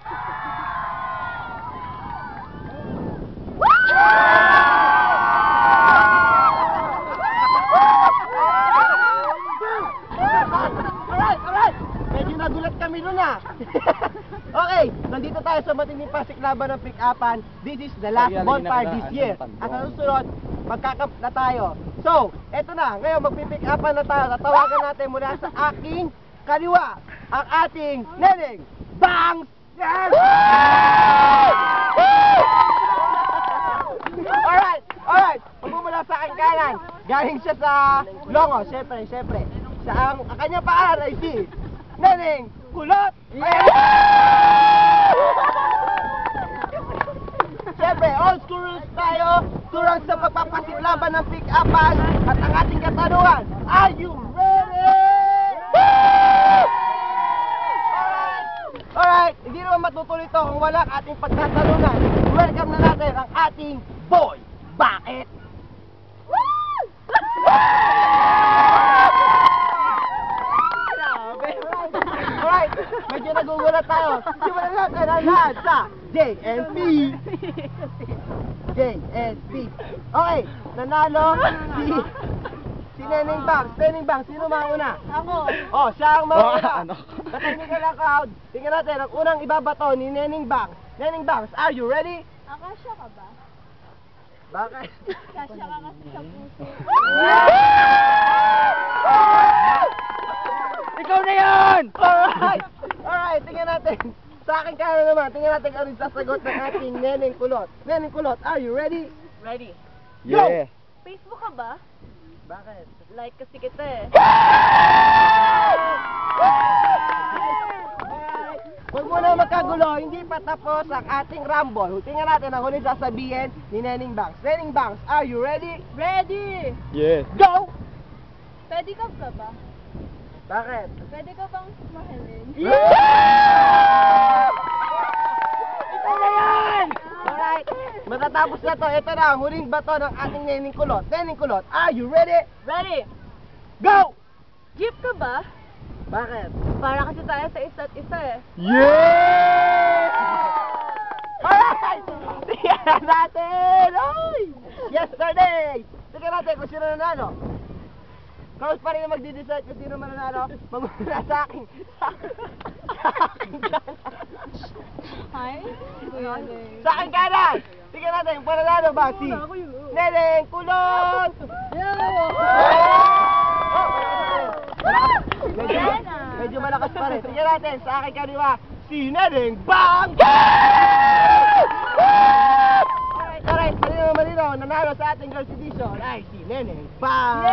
Alright. Medyo nagulat kami nun ah. Okay, nandito tayo sa matinding pasiklaban ng pick-upan. This is the last bonfire this year. At sa susunod, magkakamp na tayo. So, eto na. Ngayon, magpipick-upan na tayo. Tatawagan natin mula sa aking kaliwa ang ating Neneng Bangs! Yes! Alright. Pagmumula sa aking kanan, galing siya sa Longo, syempre. Sa ang kanyang paanan ay si Neneng Kulot! Siyempre, old school rules tayo, turang sa pagpapasiklaban ng pick-upan at ang ating katanungan, are you ready? Alright, hindi naman matutuloy ito kung walang ating pagtatanungan. Welcome na natin ang ating boy. Bakit? Alright, medyo nagugulat tayo. Simulan natin ang lahat sa JNP. Okay, nanalo si Neneng Bangs. Neneng Bangs, sino mauna? Ako. Oh, siya ang mauna. Katahimik ka lang, crowd. Tingnan natin, ang unang ibabato ni Neneng Bangs. Neneng Bangs, are you ready? Akasya ka ba? Bakit? Kasya ka kasi sa puso. Ikaw na yan! Alright, tingnan natin. Sa akin kaya naman, tingnan natin kung ano sasagot ng ating Neneng Kulot. Neneng Kulot, are you ready? Ready. Yeah. Facebook ka ba? Bakit? Like kasi kita eh. Huwag muna magkagulo, hindi pa tapos ang ating rumble. Tingnan natin ang huling sasabihin ni Neneng Bangs. Neneng Bangs, are you ready? Ready! Yes. Go! Pedicab ka ba? Bakit? Pwede ka bang mahalin? Yeah! Ito na yan! Alright, matatapos na to. Ito na ang huling bato ng ating Neneng Kulot. Neneng Kulot, are you ready? Ready! Go! Jeep ka ba? Bakit? Para kasi tayo sa isa't isa eh. Yeah! Alright! Tingnan natin! Oy! Yesterday! Tingnan natin kung sino nanalo. Cross pa rin na magdi-decide kung sino mananalo. Magmumula sa akin. Hi? Sa akin kanan! Tingnan natin kung pananalo ba si Neneng Kulot! Medyo malakas pa rin. Tingnan natin sa akin kaniwa si Neneng Bangs! Alright, malinaw, nanalo sa ating girls edition ay si Neneng Bangs!